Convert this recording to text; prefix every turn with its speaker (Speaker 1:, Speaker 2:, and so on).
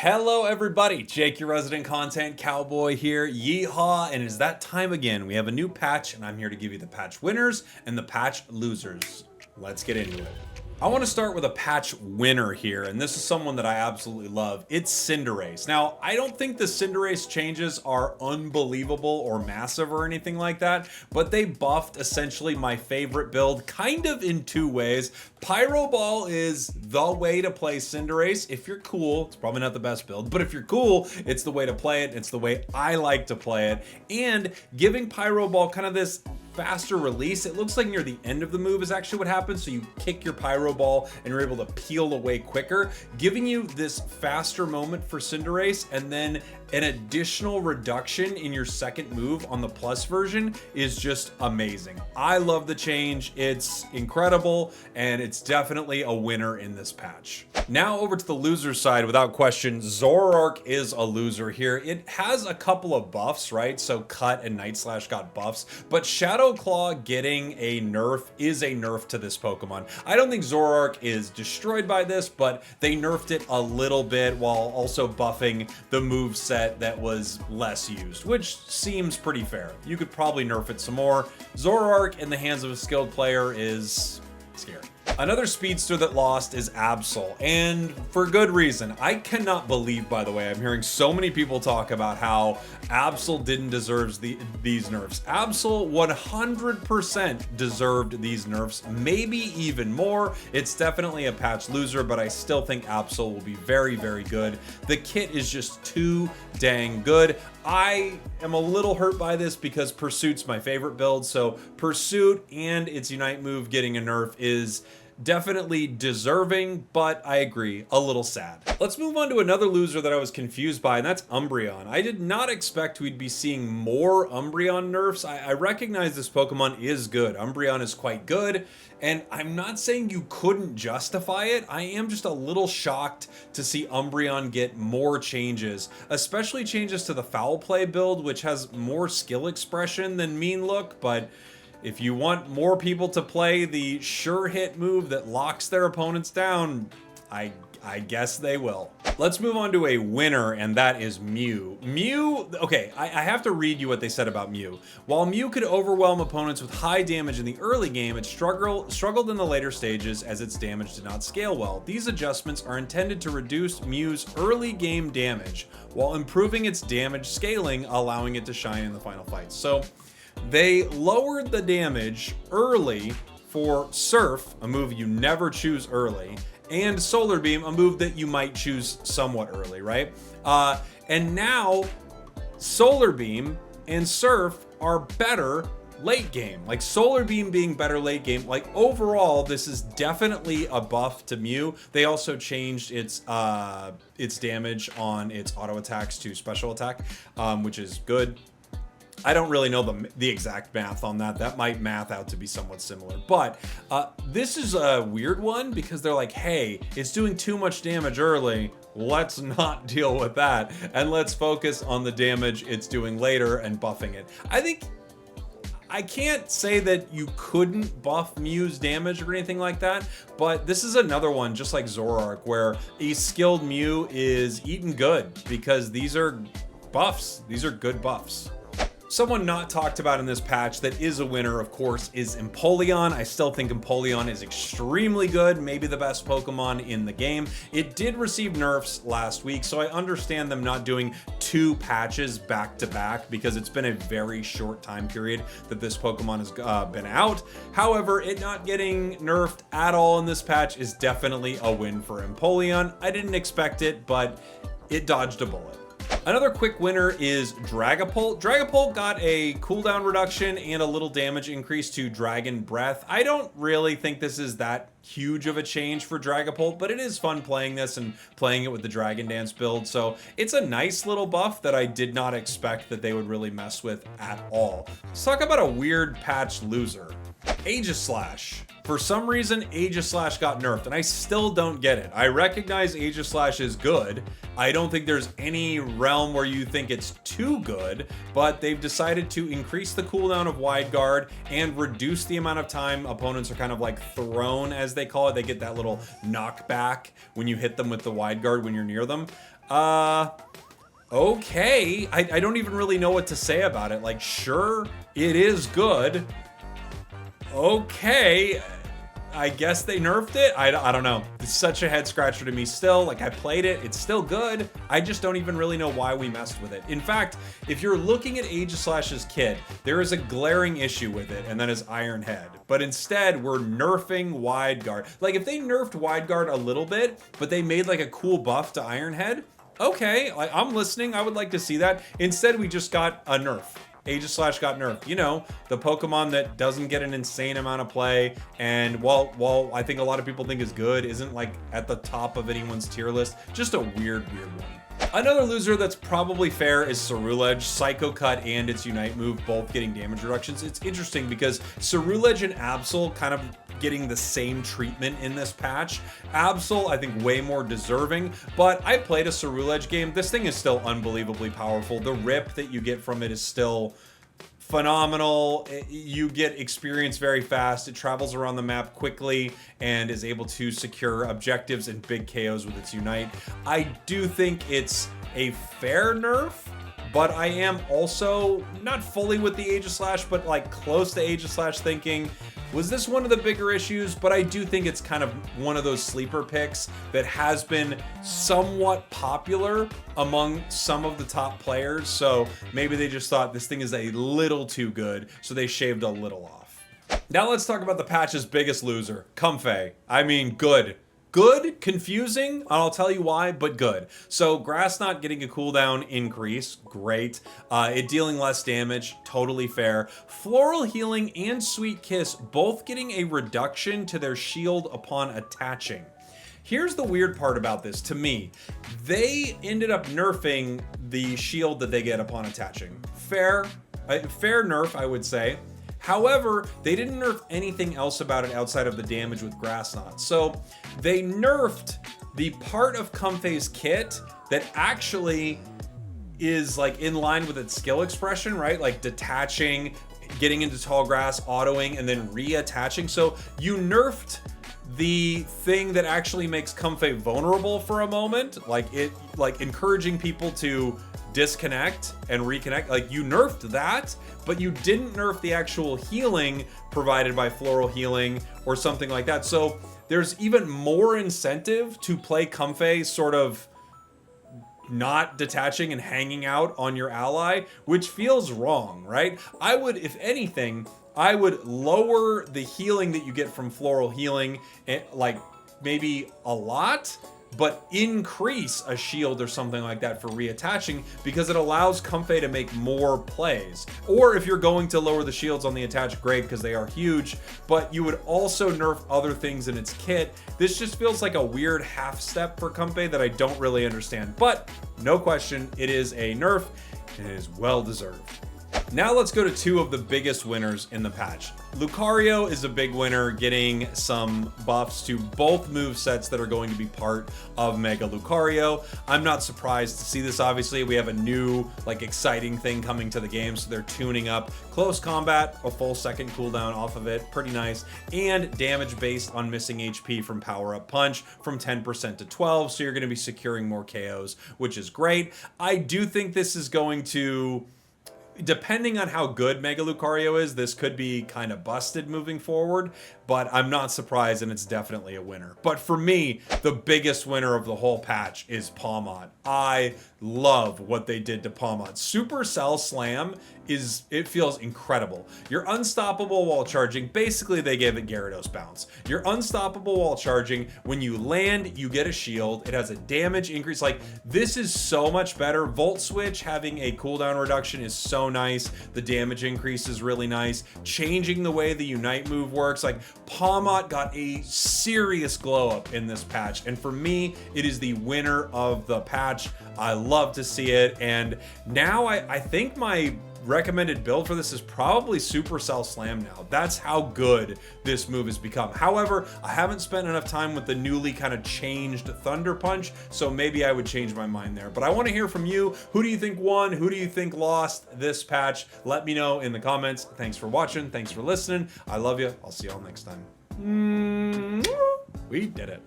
Speaker 1: Hello everybody, Jake your resident content cowboy here, yeehaw, and it's that time again. We have a new patch and I'm here to give you the patch winners and the patch losers. Let's get into it. I want to start with a patch winner here, and this is someone that I absolutely love. It's Cinderace. Now, I don't think the Cinderace changes are unbelievable or massive or anything like that, but they buffed essentially my favorite build kind of in two ways. Pyro Ball is the way to play Cinderace. If you're cool, it's probably not the best build, but if you're cool, it's the way to play it. It's the way I like to play it. And giving Pyro Ball kind of this faster release. It looks like near the end of the move is actually what happens. So you kick your Pyro Ball and you're able to peel away quicker, giving you this faster moment for Cinderace, and then an additional reduction in your second move on the plus version is just amazing. I love the change. It's incredible, and it's definitely a winner in this patch. Now over to the loser side, without question, Zoroark is a loser here. It has a couple of buffs, right? So Cut and Night Slash got buffs, but Shadow Claw getting a nerf is a nerf to this Pokemon. I don't think Zoroark is destroyed by this, but they nerfed it a little bit while also buffing the moveset that was less used, which seems pretty fair. You could probably nerf it some more. Zoroark in the hands of a skilled player is scary. Another speedster that lost is Absol, and for good reason. I cannot believe, by the way, I'm hearing so many people talk about how Absol didn't deserve these nerfs. Absol 100% deserved these nerfs, maybe even more. It's definitely a patch loser, but I still think Absol will be very, very good. The kit is just too dang good. I am a little hurt by this because Pursuit's my favorite build, so Pursuit and its Unite move getting a nerf is definitely deserving, but I agree, a little sad. Let's move on to another loser that I was confused by, and that's Umbreon. I did not expect we'd be seeing more Umbreon nerfs. I recognize this Pokemon is good. Umbreon is quite good, and I'm not saying you couldn't justify it. I am just a little shocked to see Umbreon get more changes, especially changes to the Foul Play build, which has more skill expression than Mean Look, but if you want more people to play the sure hit move that locks their opponents down, I guess they will. Let's move on to a winner, and that is Mew. Mew, okay, I have to read you what they said about Mew. While Mew could overwhelm opponents with high damage in the early game, it struggled in the later stages as its damage did not scale well. These adjustments are intended to reduce Mew's early game damage, while improving its damage scaling, allowing it to shine in the final fights. So they lowered the damage early for Surf, a move you never choose early, and Solar Beam, a move that you might choose somewhat early, right? And now Solar Beam and Surf are better late game. Like Solar Beam being better late game, like overall, this is definitely a buff to Mew. They also changed its damage on its auto attacks to special attack, which is good. I don't really know the exact math on that. That might math out to be somewhat similar. But this is a weird one because they're like, hey, it's doing too much damage early. Let's not deal with that. And let's focus on the damage it's doing later and buffing it. I can't say that you couldn't buff Mew's damage or anything like that, but this is another one, just like Zoroark, where a skilled Mew is eating good because these are buffs. These are good buffs. Someone not talked about in this patch that is a winner, of course, is Empoleon. I still think Empoleon is extremely good, maybe the best Pokemon in the game. It did receive nerfs last week, so I understand them not doing two patches back to back because it's been a very short time period that this Pokemon has been out. However, it not getting nerfed at all in this patch is definitely a win for Empoleon. I didn't expect it, but it dodged a bullet. Another quick winner is Dragapult. Dragapult got a cooldown reduction and a little damage increase to Dragon Breath. I don't really think this is that huge of a change for Dragapult, but it is fun playing this and playing it with the Dragon Dance build. So it's a nice little buff that I did not expect that they would really mess with at all. Let's talk about a weird patch loser. Aegislash. For some reason, Aegislash got nerfed, and I still don't get it. I recognize Aegislash is good. I don't think there's any realm where you think it's too good, but they've decided to increase the cooldown of Wide Guard and reduce the amount of time opponents are kind of like thrown, as they call it. They get that little knockback when you hit them with the Wide Guard when you're near them. Okay. I don't even really know what to say about it. Like, sure, it is good. Okay. I guess they nerfed it. I don't know. It's such a head scratcher to me still. Like, I played it. It's still good. I just don't even really know why we messed with it. In fact, if you're looking at Aegislash's kit, there is a glaring issue with it, and that is Iron Head. But instead, we're nerfing Wide Guard. Like, if they nerfed Wide Guard a little bit, but they made like a cool buff to Iron Head, okay, I'm listening. I would like to see that. Instead, we just got a nerf. Aegislash got nerfed. You know, the Pokemon that doesn't get an insane amount of play, and while I think a lot of people think is good, isn't like at the top of anyone's tier list. Just a weird one. Another loser that's probably fair is Ceruledge. Psycho Cut and its Unite move both getting damage reductions. It's interesting because Ceruledge and Absol kind of getting the same treatment in this patch. Absol, I think, way more deserving, but I played a Ceruledge game. This thing is still unbelievably powerful. The rip that you get from it is still phenomenal. You get experience very fast. It travels around the map quickly and is able to secure objectives and big KOs with its Unite. I do think it's a fair nerf, but I am also not fully with the Aegislash, but like close to Aegislash thinking, was this one of the bigger issues? But I do think it's kind of one of those sleeper picks that has been somewhat popular among some of the top players. So maybe they just thought this thing is a little too good, so they shaved a little off. Now let's talk about the patch's biggest loser, Comfey. I mean, good. Good, confusing, I'll tell you why, but good. So Grass Knot getting a cooldown increase, great. It dealing less damage, totally fair. Floral Healing and Sweet Kiss both getting a reduction to their shield upon attaching. Here's the weird part about this to me. They ended up nerfing the shield that they get upon attaching. Fair nerf, I would say. However, they didn't nerf anything else about it outside of the damage with Grass Knot. So they nerfed the part of Comfey's kit that actually is like in line with its skill expression, right? Like detaching, getting into tall grass, autoing, and then reattaching. So you nerfed the thing that actually makes Comfey vulnerable for a moment, like encouraging people to disconnect and reconnect. Like, you nerfed that, but you didn't nerf the actual healing provided by Floral Healing or something like that. So there's even more incentive to play Comfey sort of not detaching and hanging out on your ally, which feels wrong, right? I would, if anything, I would lower the healing that you get from Floral Healing, like maybe a lot, but increase a shield or something like that for reattaching, because it allows Comfey to make more plays. Or if you're going to lower the shields on the attach, great, because they are huge, but you would also nerf other things in its kit. This just feels like a weird half step for Comfey that I don't really understand, but no question, it is a nerf and it is well deserved. Now let's go to two of the biggest winners in the patch. Lucario is a big winner, getting some buffs to both movesets that are going to be part of Mega Lucario. I'm not surprised to see this, obviously. We have a new, like, exciting thing coming to the game, so they're tuning up close combat, a full second cooldown off of it, pretty nice, and damage based on missing HP from Power Up Punch from 10% to 12, so you're going to be securing more KOs, which is great. I do think this is going to, depending on how good Mega Lucario is, this could be kind of busted moving forward, but I'm not surprised, and it's definitely a winner. But for me, the biggest winner of the whole patch is Pawmot. I love what they did to Pawmot. Supercell Slam it feels incredible. You're unstoppable while charging. Basically, they gave it Gyarados bounce. You're unstoppable while charging. When you land, you get a shield. It has a damage increase. Like, this is so much better. Volt Switch having a cooldown reduction is so nice. The damage increase is really nice. Changing the way the Unite move works. Like, Pawmot got a serious glow up in this patch, and for me, it is the winner of the patch. I love to see it, and now I think my recommended build for this is probably Supercell Slam now. That's how good this move has become. However, I haven't spent enough time with the newly kind of changed Thunder Punch, so maybe I would change my mind there. But I want to hear from you. Who do you think won? Who do you think lost this patch? Let me know in the comments. Thanks for watching. Thanks for listening. I love you. I'll see y'all next time. We did it.